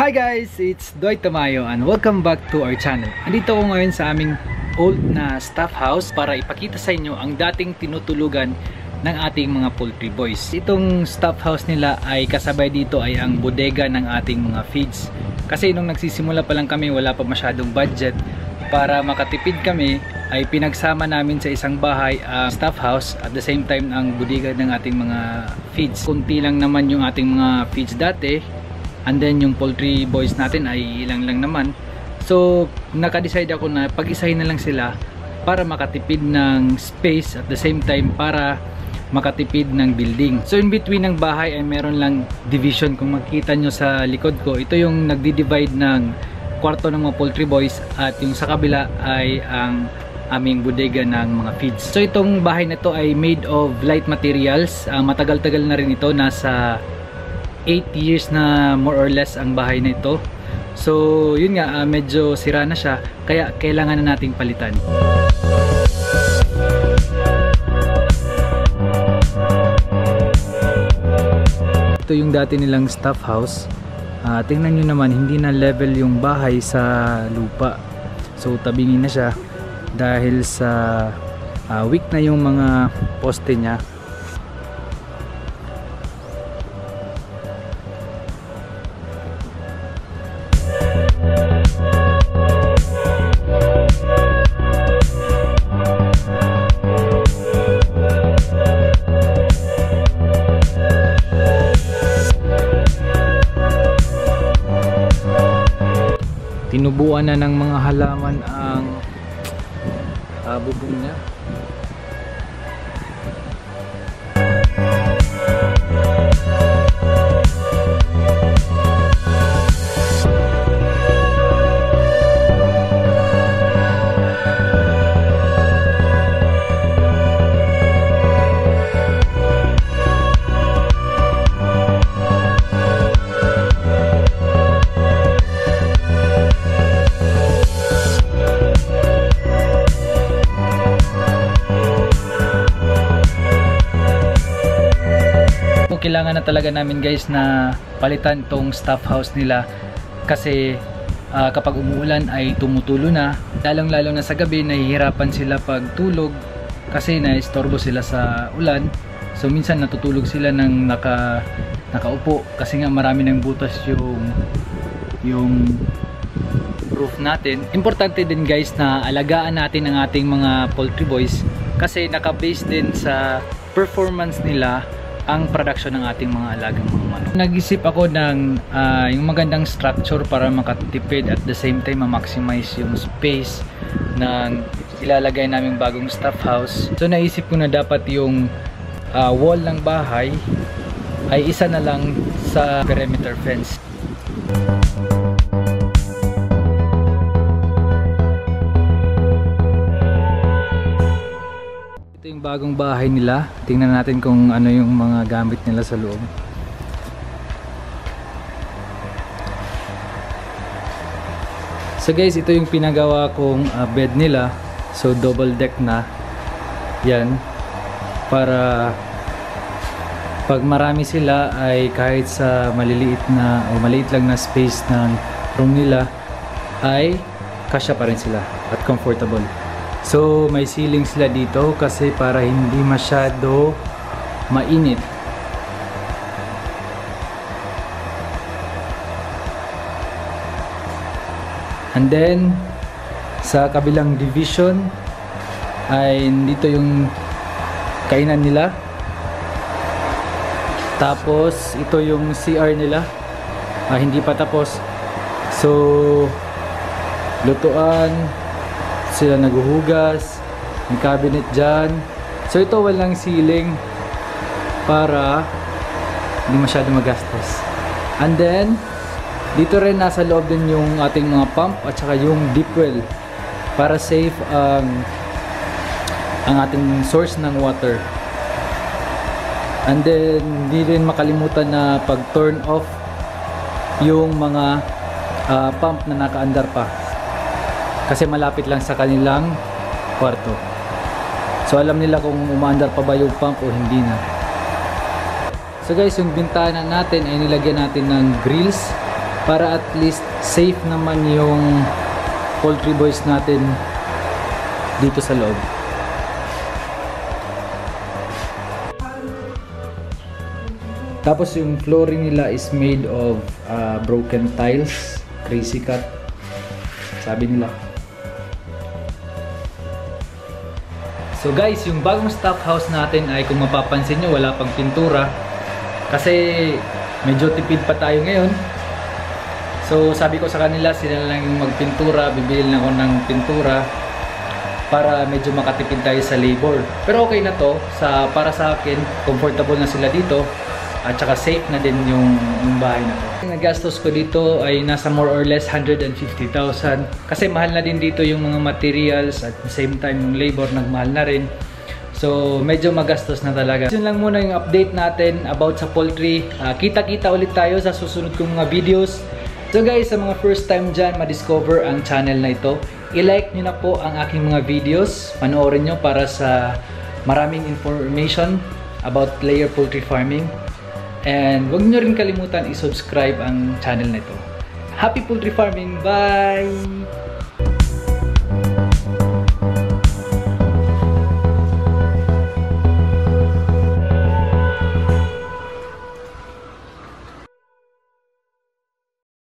Hi guys! It's Doy Tamayo and welcome back to our channel. Andito ako ngayon sa aming old na staff house para ipakita sa inyo ang dating tinutulugan ng ating mga poultry boys. Itong staff house nila ay kasabay dito ay ang bodega ng ating mga feeds. Kasi nung nagsisimula pa lang kami, wala pa masyadong budget. Para makatipid kami ay pinagsama namin sa isang bahay ang staff house at the same time ang bodega ng ating mga feeds. Kunti lang naman yung ating mga feeds dati. And then yung poultry boys natin ay ilang lang naman. So naka-decide ako na pag-isahin na lang sila para makatipid ng space at the same time para makatipid ng building. So in between ng bahay ay meron lang division. Kung makita nyo sa likod ko, ito yung nagdi-divide ng kwarto ng mga poultry boys at yung sa kabila ay ang aming bodega ng mga feeds. So itong bahay na to ay made of light materials. Matagal-tagal na rin ito, nasa 8 years na more or less ang bahay na ito. So yun nga, medyo sira na siya kaya kailangan na nating palitan. Ito yung dati nilang staff house. Tingnan nyo naman, hindi na level yung bahay sa lupa. So tabingin na siya dahil sa weak na yung mga poste niya. Tinubuan na ng mga halaman ang bubong niya. Kailangan na talaga namin guys na palitan tong staff house nila kasi kapag umuulan ay tumutulo na, lalong-lalo na sa gabi nahihirapan sila pagtulog kasi naistorbo sila sa ulan. So minsan natutulog sila ng nakaupo kasi nga marami ng butas yung roof natin. Importante din guys na alagaan natin ang ating mga poultry boys kasi naka-base din sa performance nila ang production ng ating mga alagang mga manok. Nag-isip ako ng yung magandang structure para makatipid at the same time ma-maximize yung space ng ilalagay naming bagong staff house. So naisip ko na dapat yung wall ng bahay ay isa na lang sa perimeter fence. Yung bagong bahay nila, tingnan natin kung ano yung mga gamit nila sa loob. So guys, ito yung pinagawa kong bed nila. So double deck na yan para pag marami sila ay kahit sa maliliit na o maliit lang na space ng room nila ay kasya pa rin sila at comfortable. So may ceiling sila dito kasi para hindi masyado mainit. And then sa kabilang division ay dito yung kainan nila. Tapos ito yung CR nila. Hindi pa tapos. So lutuan, sila naguhugas, may cabinet dyan. So ito walang ceiling para hindi masyado magastos. And then dito rin nasa loob din yung ating mga pump at saka yung deep well para safe ang ating source ng water. And then hindi rin makalimutan na pag turn off yung mga pump na nakaandar pa kasi malapit lang sa kanilang kwarto. So alam nila kung umaandar pa ba yung pump o hindi na. So guys, yung bintana natin ay nilagyan natin ng grills para at least safe naman yung poultry boys natin dito sa loob. Tapos yung flooring nila is made of broken tiles, crazy cut, sabi nila. So guys, yung bagong staff house natin ay kung mapapansin nyo, wala pang pintura kasi medyo tipid pa tayo ngayon. So sabi ko sa kanila, sila lang yung magpintura, bibili na ako ng pintura para medyo makatipid tayo sa labor. Pero okay na to, para sa akin, comfortable na sila dito at saka safe na din yung bahay na to. Ang nagastos ko dito ay nasa more or less 150,000 kasi mahal na din dito yung mga materials at the same time yung labor nagmahal na rin. So medyo magastos na talaga. Yun lang muna yung update natin about sa poultry. Kita-kita ulit tayo sa susunod kong mga videos. So guys, sa mga first time dyan ma-discover ang channel na ito, i-like nyo na po ang aking mga videos. Panoorin nyo para sa maraming information about layer poultry farming. And huwag nyo rin kalimutan i-subscribe ang channel na ito. Happy poultry farming! Bye!